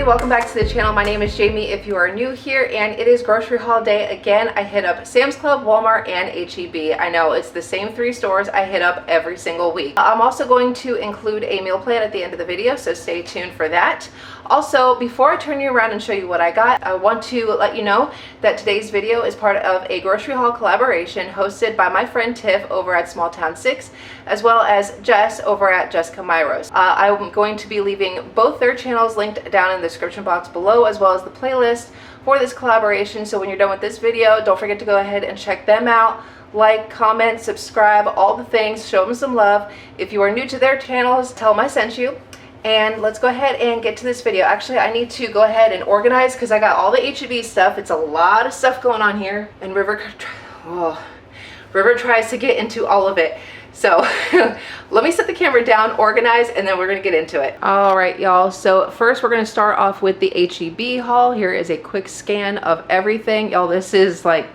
welcome back to the channel. My name is Jamie if you are new here, and it is grocery haul day again. I hit up Sam's Club, Walmart, and H-E-B. I know it's the same three stores I hit up every single week. I'm also going to include a meal plan at the end of the video, so stay tuned for that. Also, before I turn you around and show you what I got, I want to let you know that today's video is part of a grocery haul collaboration hosted by my friend Tiff over at Small Town 6, as well as Jess over at Jessica Myros. I'm going to be leaving both their channels linked down in the description box below, as well as the playlist for this collaboration. So when you're done with this video, don't forget to go ahead and check them out. Like, comment, subscribe, all the things. Show them some love. If you are new to their channels, tell them I sent you. And let's go ahead and get to this video. Actually, I need to go ahead and organize because I got all the H-E-B stuff. It's a lot of stuff going on here. And River tries to get into all of it. So let me set the camera down, organize, and then we're gonna get into it. All right, y'all. So first we're gonna start off with the H-E-B haul. Here is a quick scan of everything. Y'all, this is like,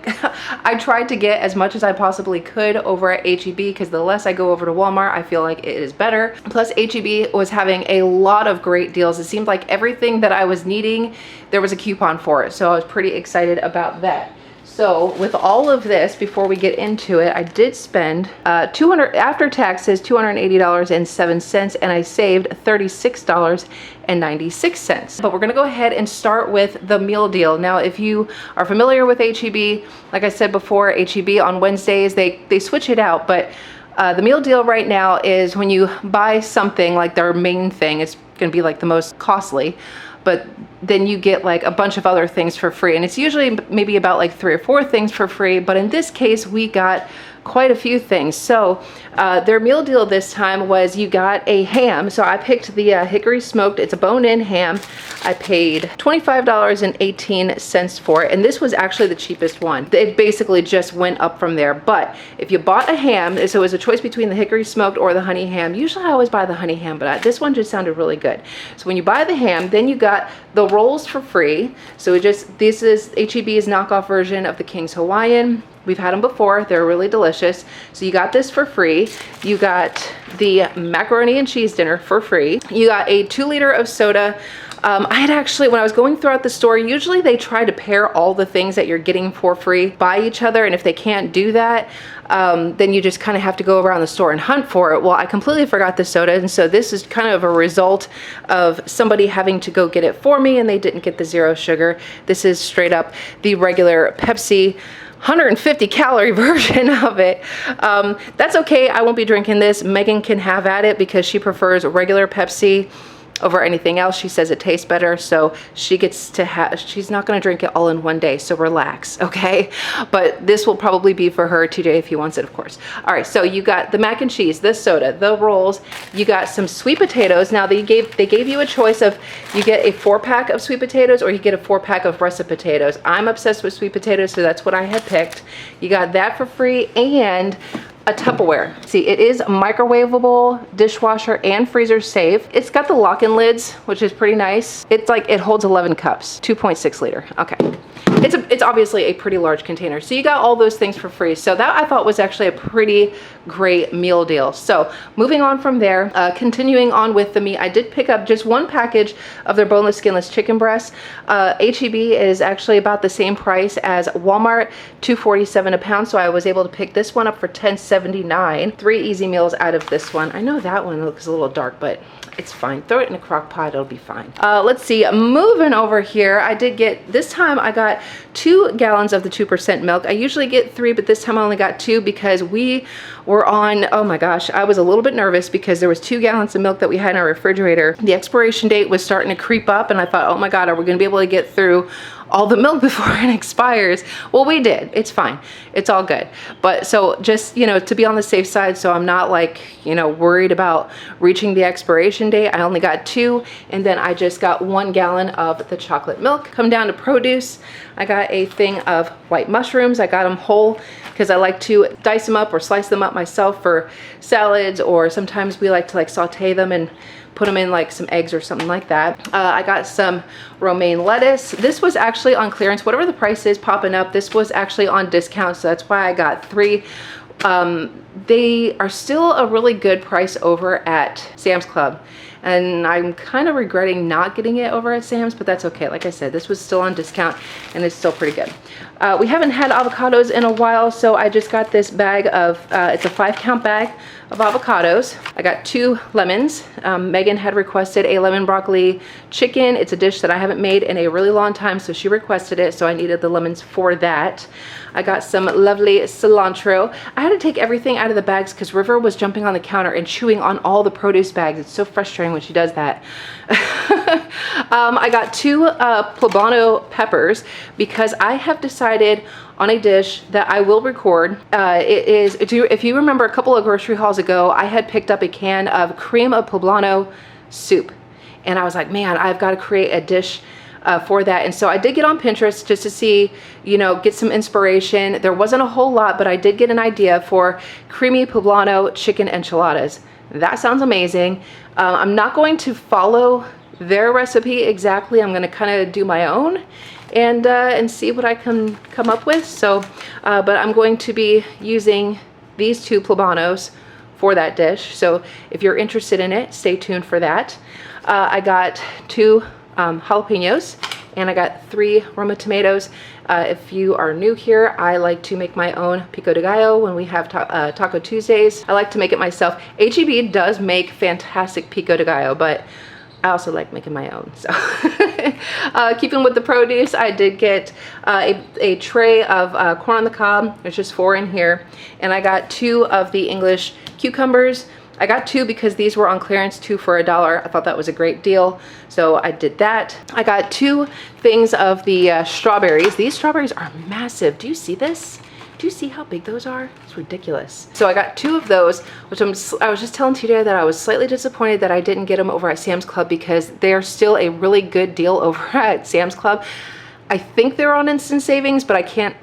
I tried to get as much as I possibly could over at H-E-B because the less I go over to Walmart, I feel like it is better. Plus H-E-B was having a lot of great deals. It seemed like everything that I was needing, there was a coupon for it. So I was pretty excited about that. So with all of this, before we get into it, I did spend after taxes, $280.07, and I saved $36.96. But we're gonna go ahead and start with the meal deal. Now, if you are familiar with H-E-B, like I said before, H-E-B on Wednesdays, they switch it out, but the meal deal right now is when you buy something like their main thing, it's gonna be like the most costly, but then you get like a bunch of other things for free, and it's usually maybe about like 3 or 4 things for free, but in this case we got quite a few things. So their meal deal this time was you got a ham. So I picked the hickory smoked. It's a bone-in ham. I paid $25.18 for it, and this was actually the cheapest one. It basically just went up from there. But if you bought a ham, so it was a choice between the hickory smoked or the honey ham. Usually I always buy the honey ham, but this one just sounded really good. So when you buy the ham, then you got the rolls for free. So this is H-E-B's knockoff version of the King's Hawaiian. We've had them before. They're really delicious. So you got this for free. You got the macaroni and cheese dinner for free. You got a 2 liter of soda. I had actually, when I was going throughout the store, usually they try to pair all the things that you're getting for free by each other. And if they can't do that, then you just kind of have to go around the store and hunt for it. Well, I completely forgot the soda. And so this is kind of a result of somebody having to go get it for me, and they didn't get the 0 sugar. This is straight up the regular Pepsi 150 calorie version of it. That's okay. I won't be drinking this. Megan can have at it because she prefers regular Pepsi over anything else. She says it tastes better, so she gets to have, she's not going to drink it all in one day, so relax, okay? But this will probably be for her today if he wants it, of course. All right, so you got the mac and cheese, the soda, the rolls. You got some sweet potatoes. Now they gave you a choice of, you get a 4-pack of sweet potatoes or you get a 4-pack of russet potatoes. I'm obsessed with sweet potatoes, so that's what I had picked. You got that for free, and a Tupperware. See, it is microwavable, dishwasher, and freezer safe. It's got the lock-in lids, which is pretty nice. It's like, it holds 11 cups, 2.6 liter. Okay. It's obviously a pretty large container. So you got all those things for free. So that I thought was actually a pretty great meal deal. So moving on from there, continuing on with the meat, I did pick up just 1 package of their boneless, skinless chicken breasts. H-E-B is actually about the same price as Walmart, $2.47 a pound. So I was able to pick this one up for $10.79. 3 easy meals out of this one. I know that one looks a little dark, but it's fine. Throw it in a crock pot, it'll be fine. Let's see, moving over here, I did get, this time I got 2 gallons of the 2% milk. I usually get 3, but this time I only got 2 because we were on, oh my gosh, I was a little bit nervous because there was 2 gallons of milk that we had in our refrigerator. The expiration date was starting to creep up, and I thought, oh my God, are we gonna be able to get through all the milk before it expires? Well, we did. It's fine. It's all good. But so just, you know, to be on the safe side, so I'm not like, you know, worried about reaching the expiration date, I only got 2, and then I just got 1 gallon of the chocolate milk. Come down to produce, I got a thing of white mushrooms. I got them whole because I like to dice them up or slice them up myself for salads, or sometimes we like to like saute them and put them in like some eggs or something like that. I got some romaine lettuce. This was actually on clearance. Whatever the price is popping up, this was actually on discount, so that's why I got 3. they are still a really good price over at Sam's Club. And I'm kind of regretting not getting it over at Sam's, but that's okay. Like I said, this was still on discount and it's still pretty good. We haven't had avocados in a while, so I just got this bag of, it's a 5-count bag of avocados. I got 2 lemons. Megan had requested a lemon broccoli chicken. It's a dish that I haven't made in a really long time, so she requested it, so I needed the lemons for that. I got some lovely cilantro. I had to take everything out of the bags because River was jumping on the counter and chewing on all the produce bags. It's so frustrating when she does that. I got 2 poblano peppers because I have decided on a dish that I will record. It is, if you remember a couple of grocery hauls ago, I had picked up a can of cream of poblano soup. And I was like, man, I've got to create a dish for that. And so I did get on Pinterest just to see, you know, get some inspiration. There wasn't a whole lot, but I did get an idea for creamy poblano chicken enchiladas. That sounds amazing. I'm not going to follow their recipe exactly. I'm going to kind of do my own and see what I can come up with. So, but I'm going to be using these 2 poblanos for that dish. So if you're interested in it, stay tuned for that. I got 2 jalapenos, and I got 3 Roma tomatoes. If you are new here, I like to make my own pico de gallo when we have Taco Tuesdays. I like to make it myself. HEB does make fantastic pico de gallo, but I also like making my own. So keeping with the produce, I did get a tray of corn on the cob. There's just 4 in here. And I got 2 of the English cucumbers. I got 2 because these were on clearance, 2 for $1. I thought that was a great deal, so I did that. I got 2 things of the strawberries. These strawberries are massive. Do you see this? Do you see how big those are? It's ridiculous. So I got 2 of those, which I was just telling TJ that I was slightly disappointed that I didn't get them over at Sam's Club because they're still a really good deal over at Sam's Club. I think they're on instant savings, but I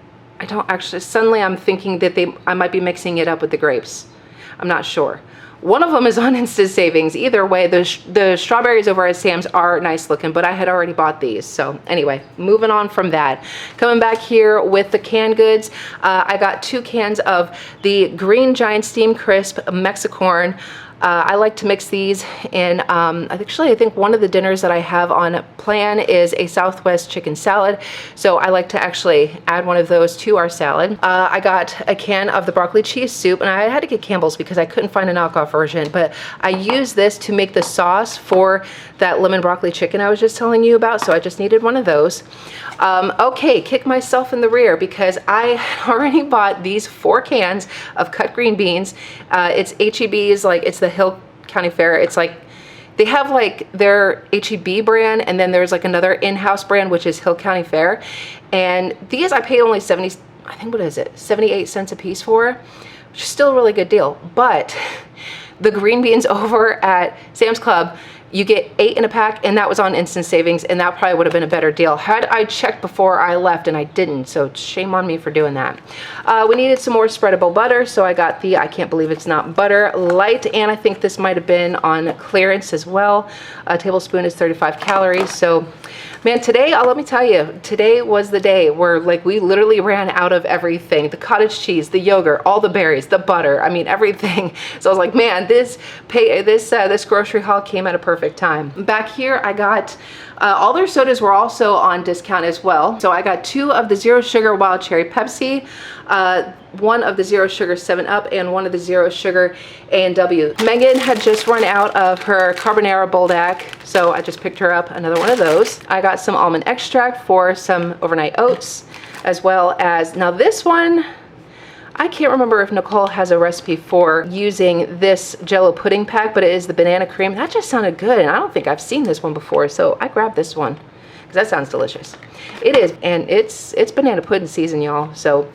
don't actually, suddenly I'm thinking that I might be mixing it up with the grapes. I'm not sure. One of them is on instant savings. Either way, the strawberries over at Sam's are nice looking, but I had already bought these. So anyway, moving on from that. Coming back here with the canned goods, I got 2 cans of the Green Giant Steam Crisp Mexicorn. I like to mix these in, actually I think one of the dinners that I have on plan is a Southwest chicken salad. So I like to actually add one of those to our salad. I got a can of the broccoli cheese soup, and I had to get Campbell's because I couldn't find an knockoff version, but I used this to make the sauce for that lemon broccoli chicken I was just telling you about, so I just needed one of those. Okay, kick myself in the rear because I already bought these 4 cans of cut green beans. It's HEB's, like it's the Hill County Fair. It's like they have like their HEB brand, and then there's like another in-house brand which is Hill County Fair. And these I paid only 78 cents a piece for, which is still a really good deal. But the green beans over at Sam's Club, you get 8 in a pack, and that was on instant savings, and that probably would have been a better deal had I checked before I left, and I didn't, so shame on me for doing that. We needed some more spreadable butter, so I got the I Can't Believe It's Not Butter Light, and I think this might have been on clearance as well. A tablespoon is 35 calories, so man, today, let me tell you, today was the day where like we literally ran out of everything. The cottage cheese, the yogurt, all the berries, the butter, I mean everything. So I was like, man, this grocery haul came at a perfect time. Back here, I got, all their sodas were also on discount as well. So I got 2 of the Zero Sugar Wild Cherry Pepsi, 1 of the Zero Sugar 7-Up, and 1 of the Zero Sugar A&W. Megan had just run out of her Carbonara Boldak, so I just picked her up another one of those. I got some almond extract for some overnight oats, as well as, now this one, I can't remember if Nicole has a recipe for using this Jello pudding pack, but it is the banana cream. That just sounded good, and I don't think I've seen this one before, so I grabbed this one because that sounds delicious. It is, and it's banana pudding season, y'all. So,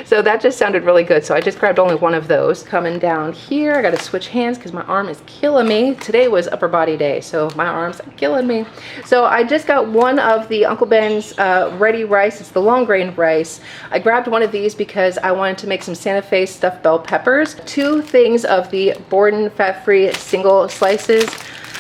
so that just sounded really good. So I just grabbed only one of those. Coming down here, I got to switch hands because my arm is killing me. Today was upper body day, so my arms are killing me. So I just got one of the Uncle Ben's ready rice. It's the long grain rice. I grabbed one of these because I wanted to make some Santa Fe stuffed bell peppers. 2 things of the Borden fat-free single slices.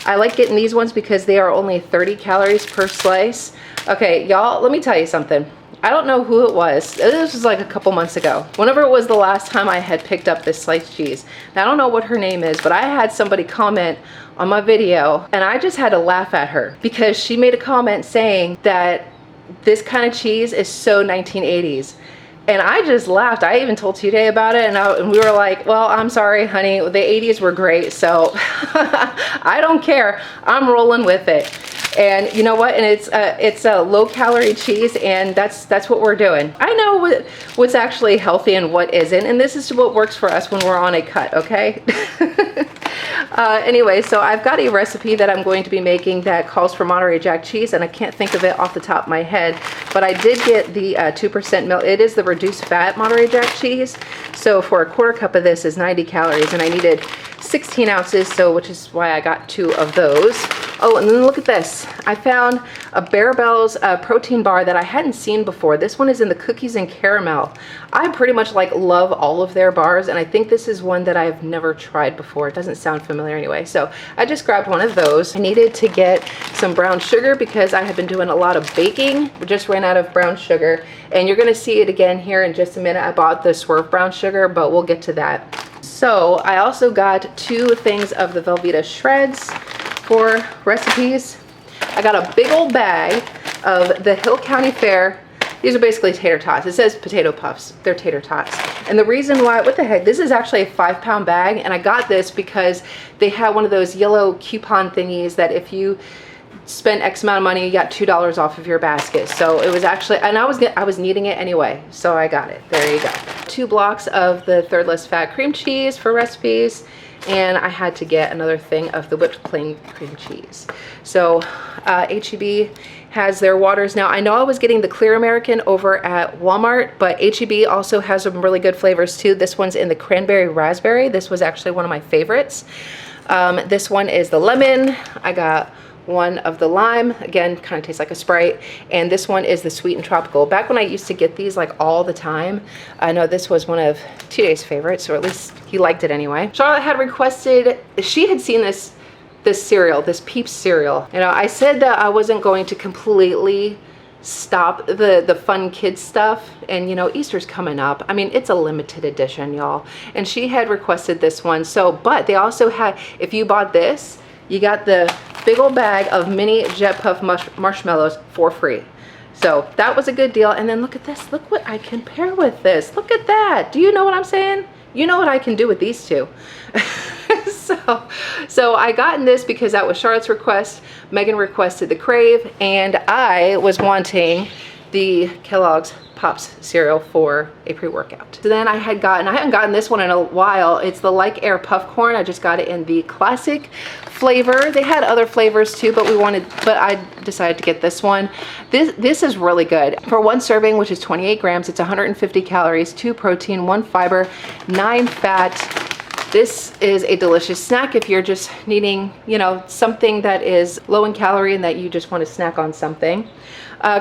I like getting these ones because they are only 30 calories per slice. Okay, y'all, let me tell you something. I don't know who it was. This was like a couple months ago. Whenever it was the last time I had picked up this sliced cheese. Now, I don't know what her name is, but I had somebody comment on my video and I just had to laugh at her because she made a comment saying that this kind of cheese is so 1980s. And I just laughed. I even told TJ about it, and we were like, well, I'm sorry, honey. The 80s were great, so I don't care. I'm rolling with it. And you know what? And it's a low-calorie cheese, and that's what we're doing. I know what's actually healthy and what isn't, and this is what works for us when we're on a cut, okay? Anyway, so I've got a recipe that I'm going to be making that calls for Monterey Jack cheese, and I can't think of it off the top of my head, but I did get the 2% milk. It is the reduced fat Monterey Jack cheese. So for a quarter cup of this is 90 calories, and I needed 16 ounces, so which is why I got 2 of those. Oh, and then look at this. I found a Bear Bells protein bar that I hadn't seen before. This one is in the cookies and caramel. I pretty much like love all of their bars, and I think this is one that I've never tried before. It doesn't sound familiar anyway. So I just grabbed one of those. I needed to get some brown sugar because I had been doing a lot of baking. We just ran out of brown sugar, and you're gonna see it again here in just a minute. I bought the Swerve brown sugar, but we'll get to that. So I also got 2 things of the Velveeta shreds for recipes. I got a big old bag of the Hill County Fair. These are basically tater tots. It says potato puffs. They're tater tots. And the reason why, what the heck, this is actually a 5-pound bag, and I got this because they had one of those yellow coupon thingies that if you spend X amount of money, you got $2 off of your basket. So it was actually, and I was needing it anyway, so I got it. There you go. 2 blocks of the third less fat cream cheese for recipes, and I had to get another thing of the whipped plain cream cheese. So H-E-B has their waters. Now, I know I was getting the Clear American over at Walmart, but H-E-B also has some really good flavors too. This one's in the cranberry raspberry. This was actually one of my favorites. This one is the lemon. I got one of the lime, again, kind of tastes like a Sprite, and this one is the sweet and tropical. Back when I used to get these like all the time, I know this was one of TJ's favorites, or at least he liked it anyway. Charlotte had requested, she had seen this cereal, this Peeps cereal. You know, I said that I wasn't going to completely stop the fun kids stuff, and you know, Easter's coming up. I mean, it's a limited edition, y'all, and she had requested this one. So, but they also had, if you bought this, you got the big old bag of mini Jet Puff marshmallows for free. So that was a good deal. And then look at this. Look what I can pair with this. Look at that. Do you know what I'm saying? You know what I can do with these two. So I got in this because that was Charlotte's request. Megan requested the Crave, and I was wanting the Kellogg's Pops cereal for a pre-workout. So then I haven't gotten this one in a while. It's the Like Air Puff Corn. I just got it in the classic flavor. They had other flavors too, but I decided to get this one. This is really good. For 1 serving, which is 28 grams, it's 150 calories, 2 protein, 1 fiber, 9 fat. This is a delicious snack if you're just needing, you know, something that is low in calorie and that you just want to snack on something.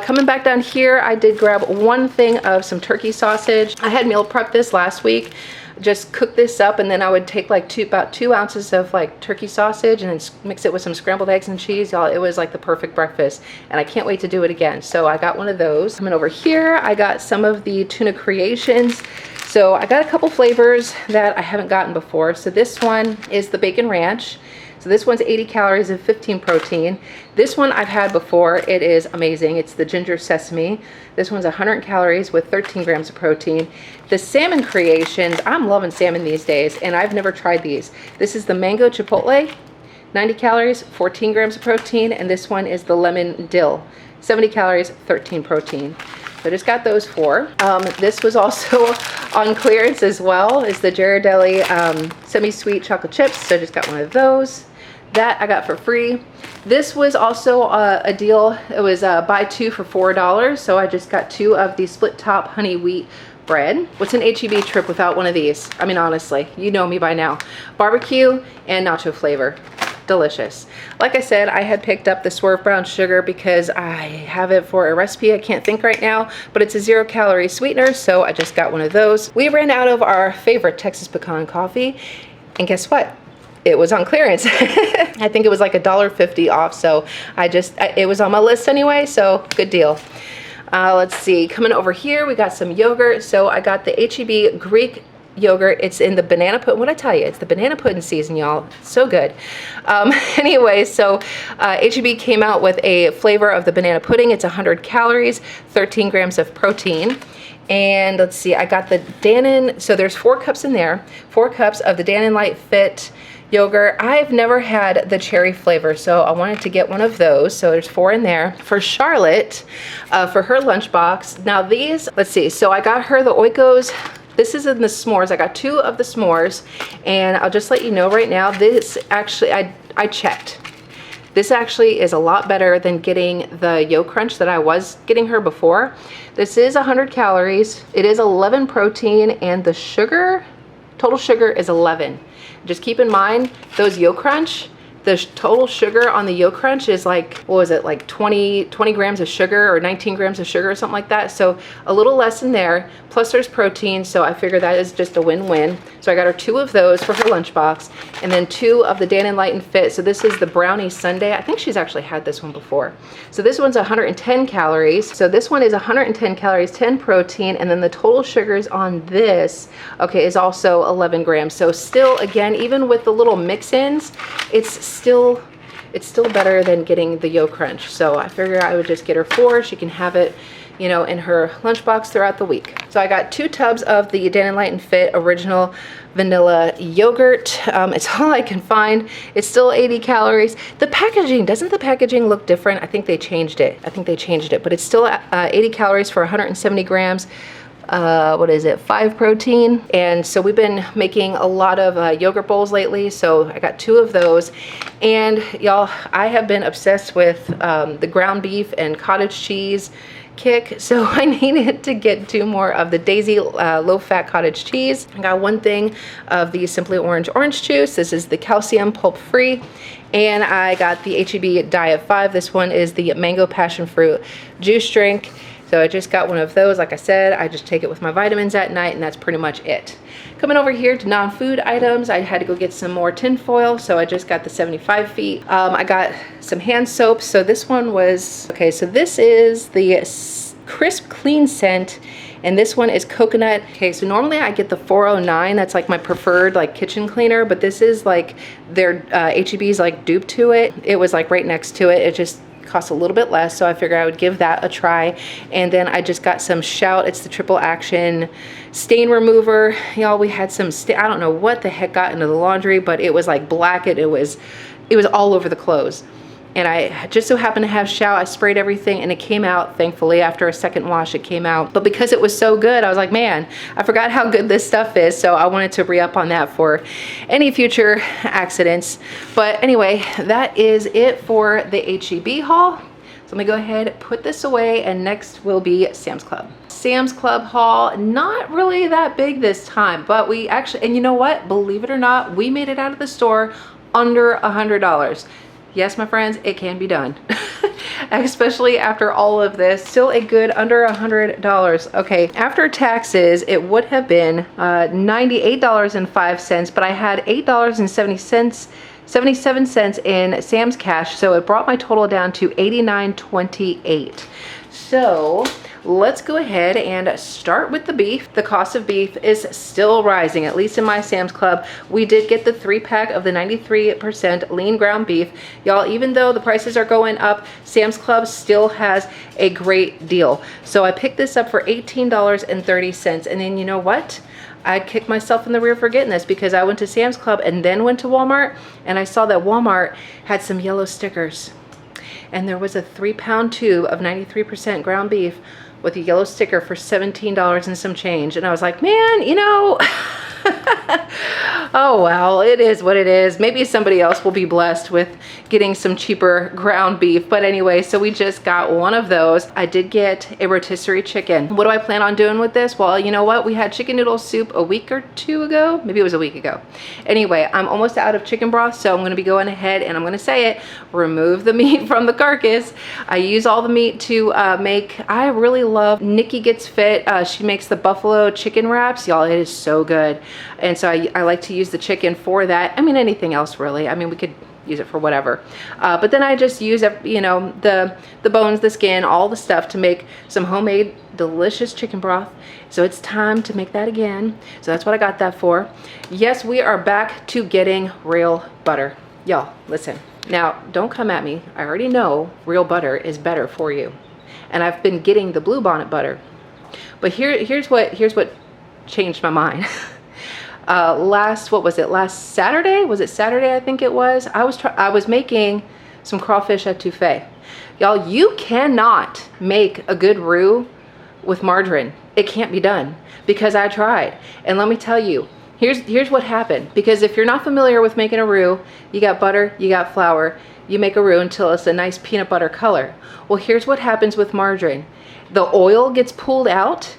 Coming back down here, I did grab 1 thing of some turkey sausage. I had meal prepped this last week. Just cook this up, and then I would take like about 2 ounces of like turkey sausage and then mix it with some scrambled eggs and cheese. Y'all, it was like the perfect breakfast, and I can't wait to do it again. So I got one of those. Coming over here, I got some of the tuna creations. So I got a couple flavors that I haven't gotten before. So this one is the bacon ranch. So this one's 80 calories and 15 protein. This one I've had before. It is amazing. It's the ginger sesame. This one's 100 calories with 13 grams of protein. The salmon creations, I'm loving salmon these days, and I've never tried these. This is the mango chipotle, 90 calories, 14 grams of protein, and this one is the lemon dill, 70 calories, 13 protein. So I just got those 4. This was also on clearance as well. It's the Ghirardelli semi-sweet chocolate chips. So I just got one of those. That I got for free. This was also a deal. It was buy 2 for $4. So I just got 2 of the split top honey wheat bread. What's an H-E-B trip without one of these? I mean, honestly, you know me by now. Barbecue and nacho flavor. Delicious. Like I said, I had picked up the Swerve brown sugar because I have it for a recipe I can't think right now, but it's a 0-calorie sweetener, so I just got one of those. We ran out of our favorite Texas pecan coffee, and guess what? It was on clearance. I think it was like $1.50 off, so it was on my list anyway, so good deal. Let's see, coming over here, we got some yogurt. So I got the H-E-B Greek yogurt. It's in the banana pudding. What I tell you, it's the banana pudding season, y'all. So good. Anyway, so H-E-B came out with a flavor of the banana pudding. It's 100 calories, 13 grams of protein. And let's see, I got the Dannon, so there's 4 cups in there, 4 cups of the Dannon Light Fit yogurt. I've never had the cherry flavor, so I wanted to get one of those. So there's 4 in there. For Charlotte, for her lunchbox, now these, let's see, so I got her the Oikos. This is in the s'mores. I got 2 of the s'mores, and I'll just let you know right now, this actually, I checked. This actually is a lot better than getting the Yo Crunch that I was getting her before. This is 100 calories. It is 11 protein, and the sugar, total sugar is 11. Just keep in mind, those Yo Crunch, the total sugar on the Yo Crunch is like, what was it, like 20 grams of sugar or 19 grams of sugar or something like that. So a little less in there, plus there's protein, so I figure that is just a win-win. So I got her 2 of those for her lunchbox, and then 2 of the Dannon Light and Fit. So this is the brownie sundae. I think she's actually had this one before. So this one's 110 calories. So this one is 110 calories, 10 protein, and then the total sugars on this, okay, is also 11 grams. So still, again, even with the little mix-ins, it's still better than getting the Yo Crunch. So I figure I would just get her 4. She can have it, you know, in her lunchbox throughout the week. So I got 2 tubs of the Dannon Light and Fit original vanilla yogurt. It's all I can find. It's still 80 calories. The packaging, doesn't the packaging look different? I think they changed it. But it's still 80 calories for 170 grams. What is it, 5 protein. And so we've been making a lot of yogurt bowls lately, so I got 2 of those. And y'all, I have been obsessed with the ground beef and cottage cheese kick, so I needed to get 2 more of the Daisy low-fat cottage cheese. I got 1 thing of the Simply orange juice. This is the calcium pulp-free. And I got the H-E-B Diet 5. This one is the mango passion fruit juice drink. So I just got one of those. Like I said, I just take it with my vitamins at night, and that's pretty much it. Coming over here to non-food items, I had to go get some more tin foil, so I just got the 75 feet. I got some hand soap. So this one was, okay, so this is the Crisp Clean Scent, and this one is coconut. Okay, so normally I get the 409. That's like my preferred like kitchen cleaner, but this is like their H-E-B's like dupe to it. It was like right next to it. It just costs a little bit less, so I figured I would give that a try. And then I just got some Shout. It's the triple action stain remover. Y'all, we had some I don't know what the heck got into the laundry, but it was like black. It was all over the clothes. And I just so happened to have Shout. I sprayed everything, and it came out, thankfully. After a second wash, it came out. But because it was so good, I was like, man, I forgot how good this stuff is. So I wanted to re-up on that for any future accidents. But anyway, that is it for the H-E-B haul. So let me go ahead, put this away, and next will be Sam's Club. Sam's Club haul, not really that big this time, but we actually, and you know what? Believe it or not, we made it out of the store under $100. Yes, my friends, it can be done. Especially after all of this. Still a good under $100. Okay, after taxes, it would have been $98.05, but I had $8.77 in Sam's Cash, so it brought my total down to $89.28. So let's go ahead and start with the beef. The cost of beef is still rising, at least in my Sam's Club. We did get the 3-pack of the 93% lean ground beef. Y'all, even though the prices are going up, Sam's Club still has a great deal. So I picked this up for $18.30. And then you know what? I kicked myself in the rear for getting this, because I went to Sam's Club and then went to Walmart, and I saw that Walmart had some yellow stickers. And there was a 3-pound tube of 93% ground beef with a yellow sticker for $17 and some change. And I was like, man, you know, oh well, it is what it is. Maybe somebody else will be blessed with getting some cheaper ground beef. But anyway, so we just got one of those. I did get a rotisserie chicken. What do I plan on doing with this? Well, you know what? We had chicken noodle soup a week or 2 ago. Maybe it was a week ago. Anyway, I'm almost out of chicken broth, so I'm going to be going ahead and I'm going to say it, remove the meat from the carcass. I use all the meat to make, I really love Nikki Gets Fit. She makes the buffalo chicken wraps. Y'all, it is so good. And so I like to use the chicken for that. I mean, anything else really. I mean, we could use it for whatever. But then I just use, you know, the bones, the skin, all the stuff to make some homemade delicious chicken broth. So it's time to make that again. So that's what I got that for. Yes, we are back to getting real butter. Y'all, listen. Now, don't come at me. I already know real butter is better for you. And I've been getting the Bluebonnet butter. But here's what changed my mind. What was it? Last Saturday? Was it Saturday? I think it was. I was making some crawfish etouffee. Y'all, you cannot make a good roux with margarine. It can't be done because I tried. And let me tell you, here's what happened. Because if you're not familiar with making a roux, you got butter, you got flour, you make a roux until it's a nice peanut butter color. Well, here's what happens with margarine. The oil gets pulled out,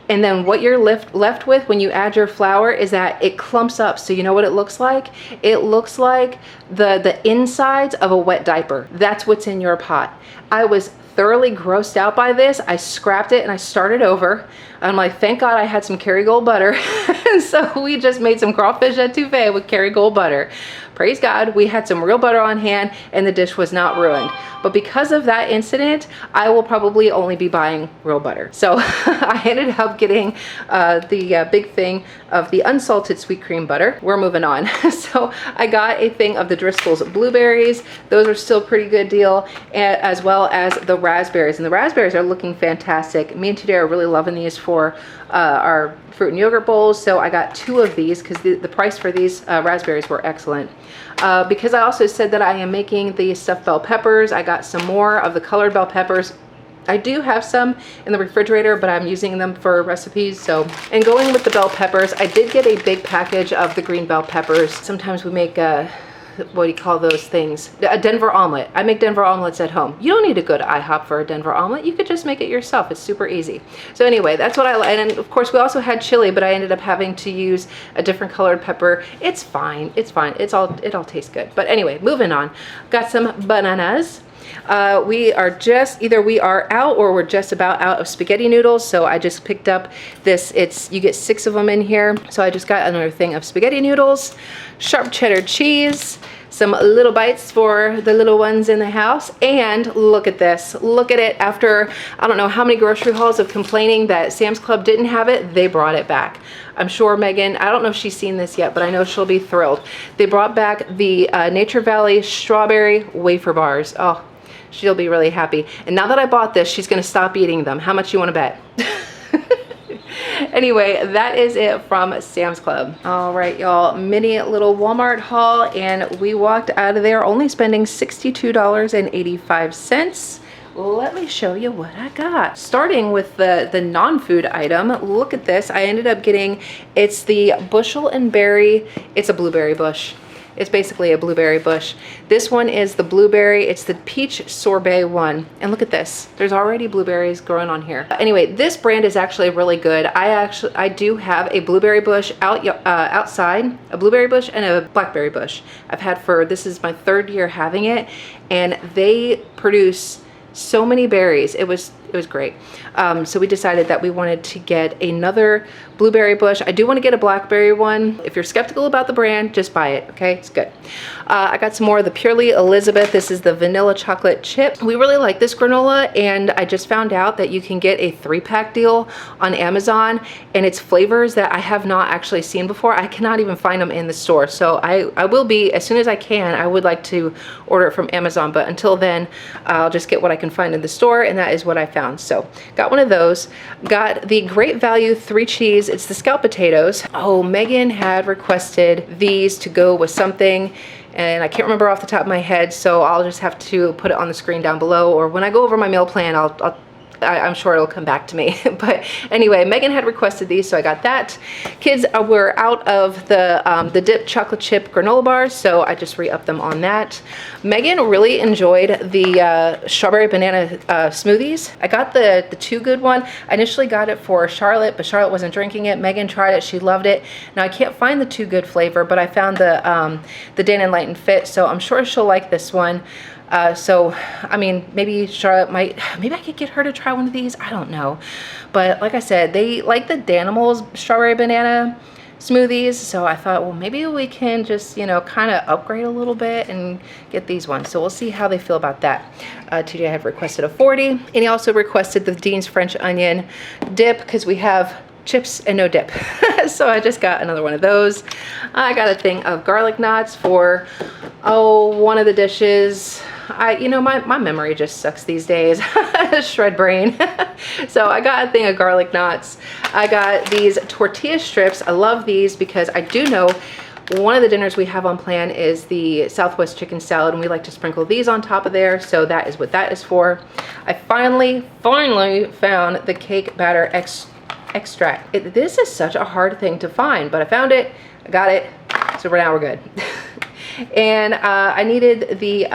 and then what you're left with when you add your flour is that it clumps up. So you know what it looks like? It looks like the insides of a wet diaper. That's what's in your pot. I was thoroughly grossed out by this. I scrapped it and I started over. I'm like, thank God I had some Kerrygold butter. So we just made some crawfish etouffee with Kerrygold butter. Praise God, we had some real butter on hand and the dish was not ruined. But because of that incident, I will probably only be buying real butter. So I ended up getting the big thing of the unsalted sweet cream butter. We're moving on. So I got a thing of the Driscoll's blueberries. Those are still pretty good deal, as well as the raspberries. And the raspberries are looking fantastic. Me and Today are really loving these for our fruit and yogurt bowls. So I got 2 of these because the price for these raspberries were excellent. Because I also said that I am making the stuffed bell peppers. I got some more of the colored bell peppers. I do have some in the refrigerator, but I'm using them for recipes. So, and going with the bell peppers, I did get a big package of the green bell peppers. Sometimes we make what do you call those things? A Denver omelet. I make Denver omelets at home. You don't need to go to IHOP for a Denver omelet. You could just make it yourself. It's super easy. So anyway, that's what I like. And of course, we also had chili, but I ended up having to use a different colored pepper. It's fine. It's fine. It all tastes good. But anyway, moving on. Got some bananas. We are just, either we are out or we're just about out of spaghetti noodles. So I just picked up this, you get 6 of them in here. So I just got another thing of spaghetti noodles, sharp cheddar cheese, some little bites for the little ones in the house. And look at this, look at it. After, I don't know how many grocery hauls of complaining that Sam's Club didn't have it, they brought it back. I'm sure Megan, I don't know if she's seen this yet, but I know she'll be thrilled. They brought back the Nature Valley strawberry wafer bars. Oh, she'll be really happy. And now that I bought this, she's gonna stop eating them. How much you wanna bet? Anyway, that is it from Sam's Club. All right, y'all, mini little Walmart haul, and we walked out of there only spending $62.85. Let me show you what I got. Starting with the non-food item, look at this. I ended up getting, it's the Bushel and Berry, it's a blueberry bush. It's basically a blueberry bush. This one is the blueberry. It's the peach sorbet one. And look at this. There's already blueberries growing on here. Anyway, this brand is actually really good. I do have a blueberry bush outside, a blueberry bush and a blackberry bush. I've had this is my 3rd year having it, and they produce so many berries. It was great. So we decided that we wanted to get another blueberry bush. I do want to get a blackberry one. If you're skeptical about the brand, just buy it, okay? It's good. I got some more of the Purely Elizabeth. This is the vanilla chocolate chip. We really like this granola, and I just found out that you can get a 3-pack deal on Amazon, and it's flavors that I have not actually seen before. I cannot even find them in the store. So I will be, as soon as I can, I would like to order it from Amazon, but until then, I'll just get what I can find in the store, and that is what I found. So got one of those. Got the Great Value 3 cheese. It's the scalloped potatoes. Oh, Megan had requested these to go with something, and I can't remember off the top of my head, so I'll just have to put it on the screen down below, or when I go over my meal plan, I'm sure it'll come back to me. But anyway, Megan had requested these, so I got that. Kids were out of the dip chocolate chip granola bars, so I just re-upped them on that. Megan really enjoyed the strawberry banana smoothies. I got the Too Good one. I initially got it for Charlotte, but Charlotte wasn't drinking it. Megan tried it, she loved it. Now I can't find the Too Good flavor, but I found the Dan and Light and Fit, so I'm sure she'll like this one. So, I mean, maybe Charlotte maybe I could get her to try one of these. I don't know. But like I said, they like the Danimals strawberry banana smoothies. So I thought, well, maybe we can just, you know, kind of upgrade a little bit and get these ones. So we'll see how they feel about that. TJ had requested a 40, and he also requested the Dean's French onion dip because we have chips and no dip. So I just got another one of those. I got a thing of garlic knots for, one of the dishes. You know, my memory just sucks these days. Shred brain. So I got a thing of garlic knots. I got these tortilla strips. I love these because I do know one of the dinners we have on plan is the Southwest chicken salad, and we like to sprinkle these on top of there. So that is what that is for. I finally found the cake batter extract. This is such a hard thing to find, but I found it. I got it. So now we're good. And I needed the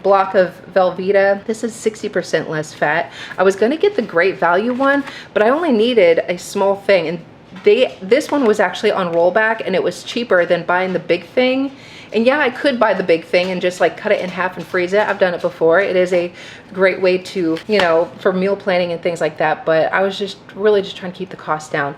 block of Velveeta. This is 60% less fat. I was going to get the Great Value one, but I only needed a small thing, and this one was actually on rollback, and it was cheaper than buying the big thing. And yeah, I could buy the big thing and just like cut it in half and freeze it. I've done it before. It is a great way to, you know, for meal planning and things like that. But I was just really just trying to keep the cost down.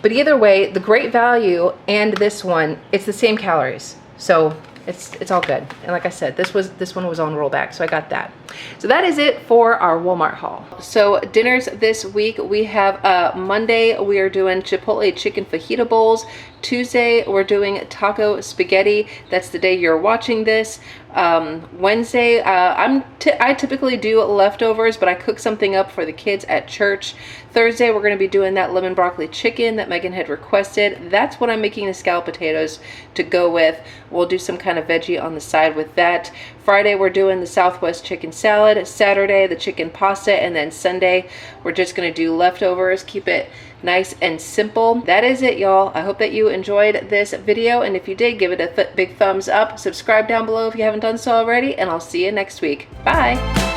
But either way, the Great Value and this one, it's the same calories. So it's all good. And like I said, this one was on rollback, so I got that. So that is it for our Walmart haul. So dinners this week, we have Monday we are doing Chipotle chicken fajita bowls. Tuesday we're doing taco spaghetti. That's the day you're watching this. Wednesday I typically do leftovers, but I cook something up for the kids at church. Thursday we're going to be doing that lemon broccoli chicken that Megan had requested. That's what I'm making the scalloped potatoes to go with. We'll do some kind of veggie on the side with that. Friday we're doing the Southwest chicken salad. Saturday the chicken pasta, and then Sunday we're just going to do leftovers. Keep it nice and simple. That is it, y'all. I hope that you enjoyed this video, and if you did, give it a big thumbs up. Subscribe down below if you haven't done so already, and I'll see you next week. Bye.